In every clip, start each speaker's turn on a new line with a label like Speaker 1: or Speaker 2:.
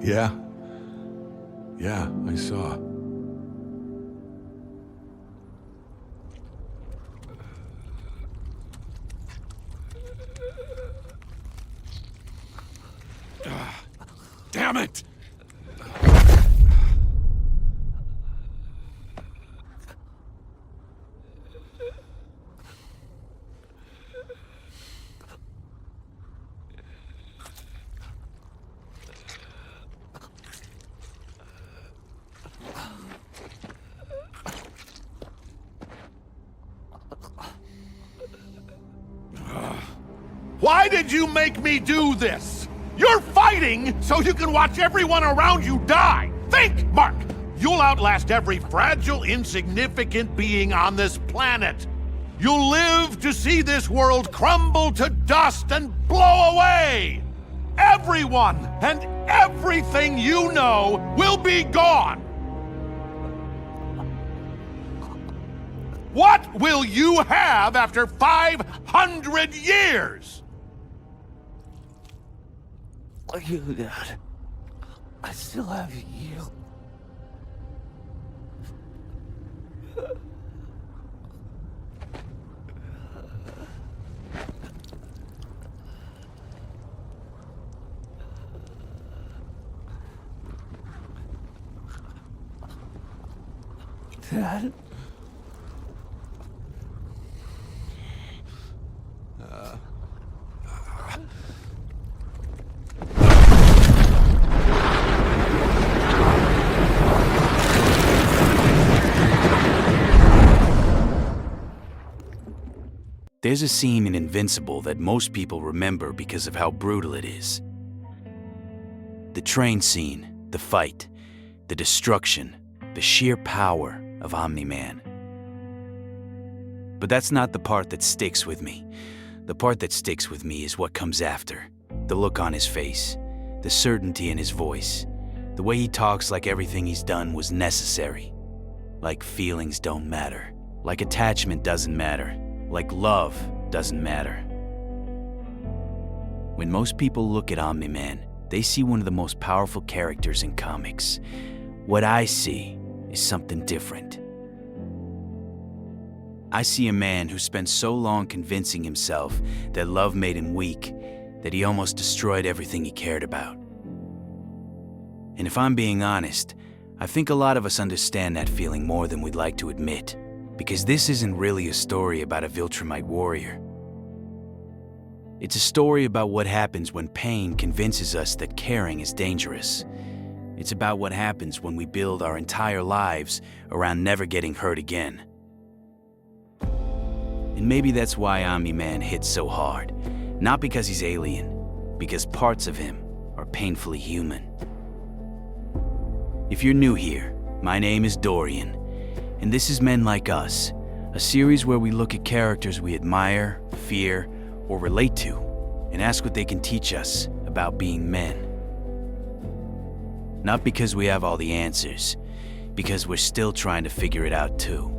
Speaker 1: Yeah. Yeah, I saw.
Speaker 2: Damn it!
Speaker 3: Why did you make me do this? You're fighting so you can watch everyone around you die! Think, Mark! You'll outlast every fragile, insignificant being on this planet. You'll live to see this world crumble to dust and blow away! Everyone and everything you know will be gone! What will you have after 500 years?
Speaker 4: You, Dad. I still have you. Dad?
Speaker 5: There's a scene in Invincible that most people remember because of how brutal it is. The train scene, the fight, the destruction, the sheer power of Omni-Man. But that's not the part that sticks with me. The part that sticks with me is what comes after. The look on his face, the certainty in his voice, the way he talks like everything he's done was necessary. Like feelings don't matter, like attachment doesn't matter, like love doesn't matter. When most people look at Omni-Man, they see one of the most powerful characters in comics. What I see is something different. I see a man who spent so long convincing himself that love made him weak, that he almost destroyed everything he cared about. And if I'm being honest, I think a lot of us understand that feeling more than we'd like to admit. Because this isn't really a story about a Viltrumite warrior. It's a story about what happens when pain convinces us that caring is dangerous. It's about what happens when we build our entire lives around never getting hurt again. And maybe that's why Omni-Man hits so hard. Not because he's alien, because parts of him are painfully human. If you're new here, my name is Dorian. And this is Men Like Us, a series where we look at characters we admire, fear, or relate to, and ask what they can teach us about being men. Not because we have all the answers, because we're still trying to figure it out too.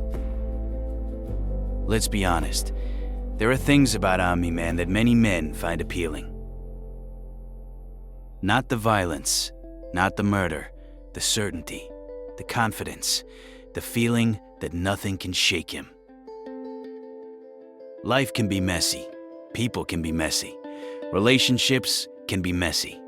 Speaker 5: Let's be honest, there are things about Omni-Man that many men find appealing. Not the violence, not the murder, the certainty, the confidence, the feeling that nothing can shake him. Life can be messy. People can be messy. Relationships can be messy.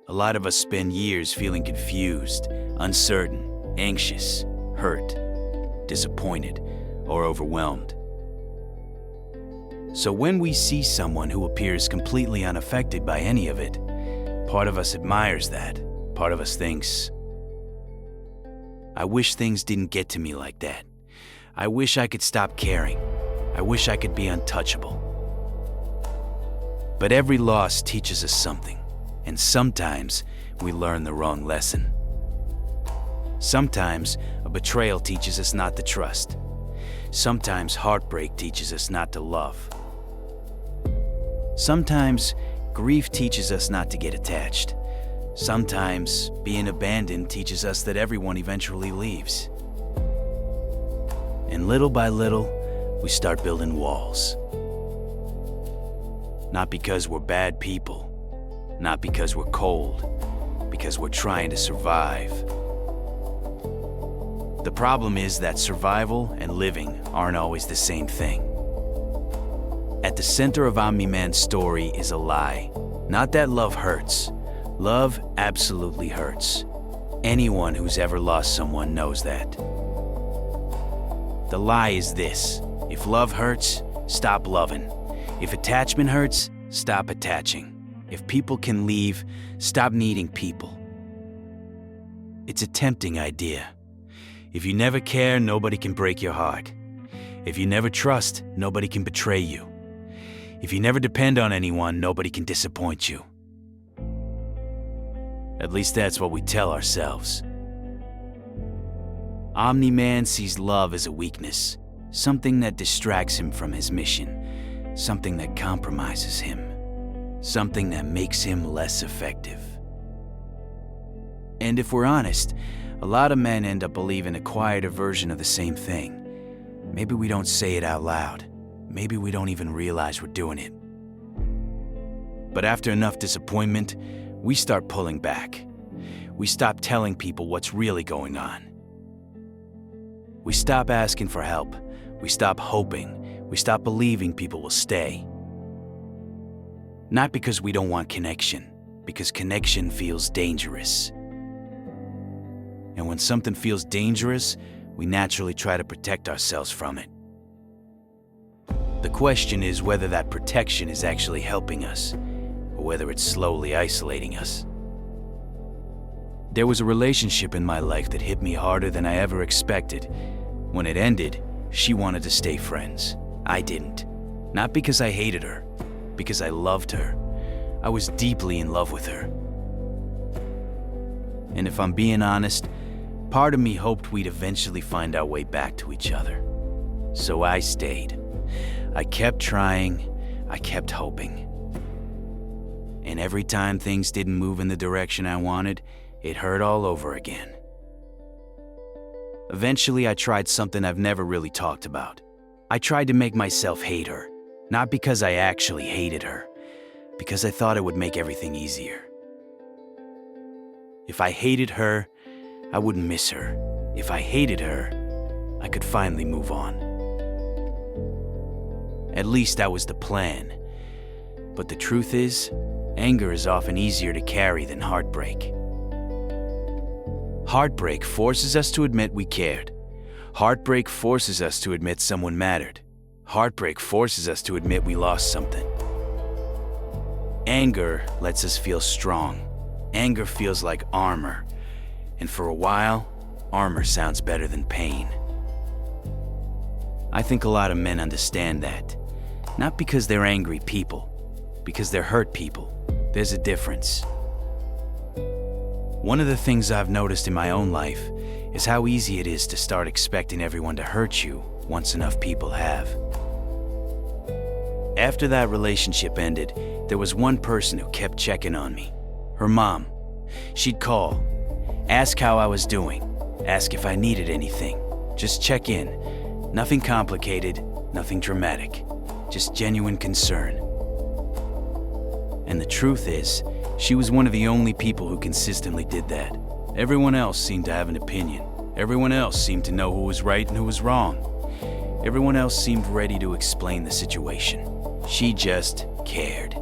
Speaker 5: A lot of us spend years feeling confused, uncertain, anxious, hurt, disappointed, or overwhelmed. So when we see someone who appears completely unaffected by any of it, part of us admires that. Part of us thinks, I wish things didn't get to me like that. I wish I could stop caring. I wish I could be untouchable. But every loss teaches us something, and sometimes we learn the wrong lesson. Sometimes a betrayal teaches us not to trust. Sometimes heartbreak teaches us not to love. Sometimes grief teaches us not to get attached. Sometimes being abandoned teaches us that everyone eventually leaves. And little by little, we start building walls. Not because we're bad people, not because we're cold, because we're trying to survive. The problem is that survival and living aren't always the same thing. At the center of Omni-Man's story is a lie. Not that love hurts. Love absolutely hurts. Anyone who's ever lost someone knows that. The lie is this: if love hurts, stop loving. If attachment hurts, stop attaching. If people can leave, stop needing people. It's a tempting idea. If you never care, nobody can break your heart. If you never trust, nobody can betray you. If you never depend on anyone, nobody can disappoint you. At least that's what we tell ourselves. Omni-Man sees love as a weakness, something that distracts him from his mission, something that compromises him, something that makes him less effective. And if we're honest, a lot of men end up believing a quieter version of the same thing. Maybe we don't say it out loud. Maybe we don't even realize we're doing it. But after enough disappointment, we start pulling back. We stop telling people what's really going on. We stop asking for help. We stop hoping. We stop believing people will stay. Not because we don't want connection, because connection feels dangerous. And when something feels dangerous, we naturally try to protect ourselves from it. The question is whether that protection is actually helping us, or whether it's slowly isolating us. There was a relationship in my life that hit me harder than I ever expected. When it ended, she wanted to stay friends. I didn't. Not because I hated her, because I loved her. I was deeply in love with her. And if I'm being honest, part of me hoped we'd eventually find our way back to each other. So I stayed. I kept trying, I kept hoping. And every time things didn't move in the direction I wanted, it hurt all over again. Eventually, I tried something I've never really talked about. I tried to make myself hate her, not because I actually hated her, because I thought it would make everything easier. If I hated her, I wouldn't miss her. If I hated her, I could finally move on. At least that was the plan. But the truth is, anger is often easier to carry than heartbreak. Heartbreak forces us to admit we cared. Heartbreak forces us to admit someone mattered. Heartbreak forces us to admit we lost something. Anger lets us feel strong. Anger feels like armor. And for a while, armor sounds better than pain. I think a lot of men understand that. Not because they're angry people, because they're hurt people. There's a difference. One of the things I've noticed in my own life is how easy it is to start expecting everyone to hurt you once enough people have. After that relationship ended, there was one person who kept checking on me. Her mom. She'd call, ask how I was doing, ask if I needed anything. Just check in. Nothing complicated, nothing dramatic. Just genuine concern. And the truth is, she was one of the only people who consistently did that. Everyone else seemed to have an opinion. Everyone else seemed to know who was right and who was wrong. Everyone else seemed ready to explain the situation. She just cared.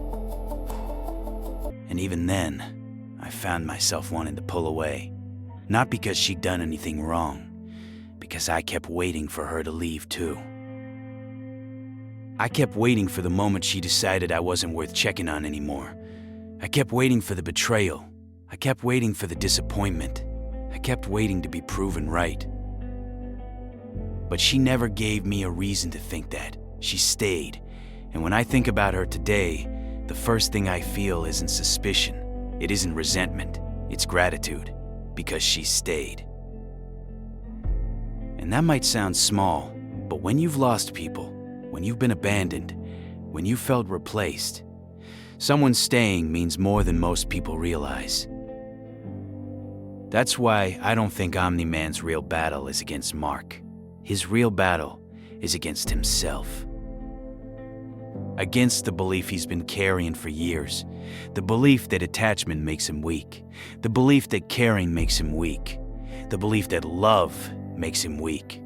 Speaker 5: And even then, I found myself wanting to pull away. Not because she'd done anything wrong, because I kept waiting for her to leave too. I kept waiting for the moment she decided I wasn't worth checking on anymore. I kept waiting for the betrayal. I kept waiting for the disappointment. I kept waiting to be proven right. But she never gave me a reason to think that. She stayed. And when I think about her today, the first thing I feel isn't suspicion. It isn't resentment. It's gratitude. Because she stayed. And that might sound small, but when you've lost people, when you've been abandoned, when you felt replaced, someone staying means more than most people realize. That's why I don't think Omni-Man's real battle is against Mark. His real battle is against himself. against the belief he's been carrying for years, the belief that attachment makes him weak, the belief that caring makes him weak, the belief that love makes him weak.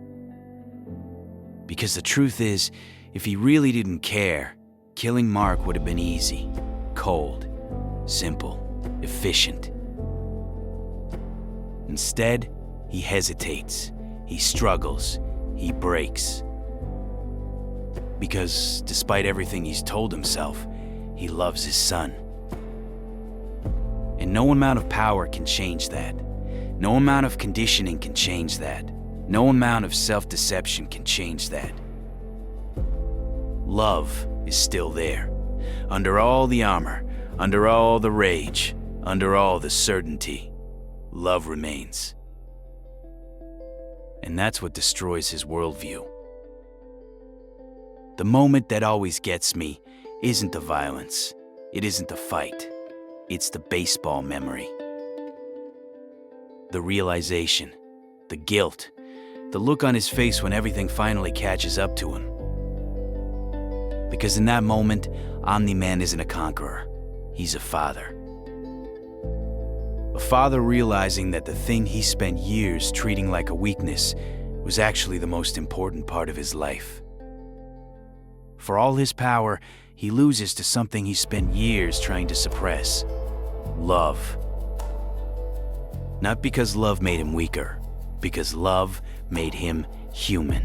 Speaker 5: Because the truth is, if he really didn't care, killing Mark would have been easy, cold, simple, efficient. Instead, he hesitates, he struggles, he breaks. Because despite everything he's told himself, he loves his son. And no amount of power can change that. No amount of conditioning can change that. No amount of self-deception can change that. Love is still there. Under all the armor, under all the rage, under all the certainty, love remains. And that's what destroys his worldview. The moment that always gets me isn't the violence, it isn't the fight, it's the baseball memory. The realization, the guilt, the look on his face when everything finally catches up to him. Because in that moment, Omni-Man isn't a conqueror, he's a father. A father realizing that the thing he spent years treating like a weakness was actually the most important part of his life. For all his power, he loses to something he spent years trying to suppress: love. Not because love made him weaker, because love made him human.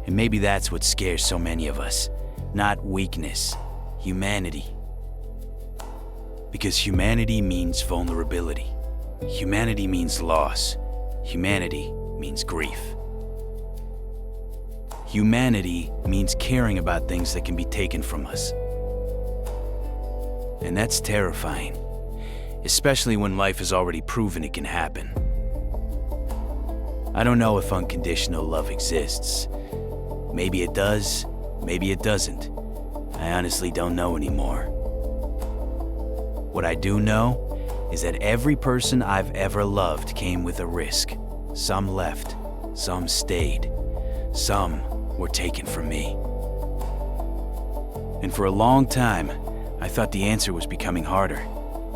Speaker 5: And maybe that's what scares so many of us. Not weakness, humanity. Because humanity means vulnerability. Humanity means loss. Humanity means grief. Humanity means caring about things that can be taken from us. And that's terrifying, especially when life has already proven it can happen. I don't know if unconditional love exists. Maybe it does, maybe it doesn't. I honestly don't know anymore. What I do know is that every person I've ever loved came with a risk. Some left, some stayed, some were taken from me. And for a long time, I thought the answer was becoming harder,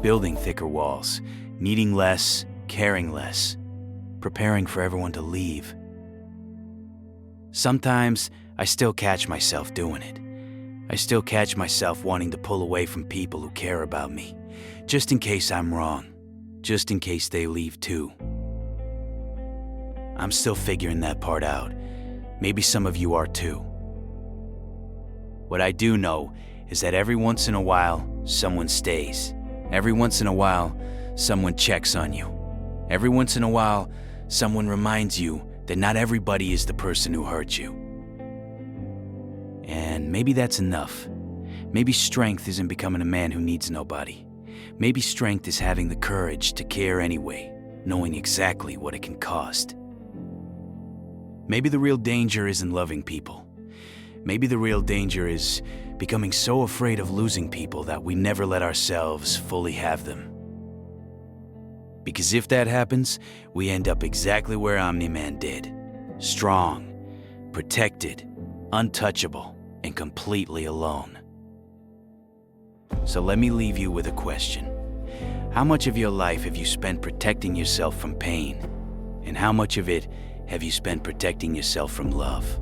Speaker 5: building thicker walls, needing less, caring less, preparing for everyone to leave. Sometimes I still catch myself doing it. I still catch myself wanting to pull away from people who care about me, just in case I'm wrong, just in case they leave too. I'm still figuring that part out. Maybe some of you are too. What I do know is that every once in a while, someone stays. Every once in a while, someone checks on you. Every once in a while, someone reminds you that not everybody is the person who hurt you. And maybe that's enough. Maybe strength isn't becoming a man who needs nobody. Maybe strength is having the courage to care anyway, knowing exactly what it can cost. Maybe the real danger isn't loving people. Maybe the real danger is becoming so afraid of losing people that we never let ourselves fully have them. Because if that happens, we end up exactly where Omni-Man did. Strong, protected, untouchable, and completely alone. So let me leave you with a question. How much of your life have you spent protecting yourself from pain? And how much of it have you spent protecting yourself from love?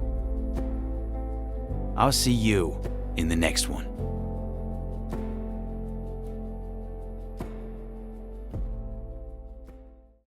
Speaker 5: I'll see you in the next one.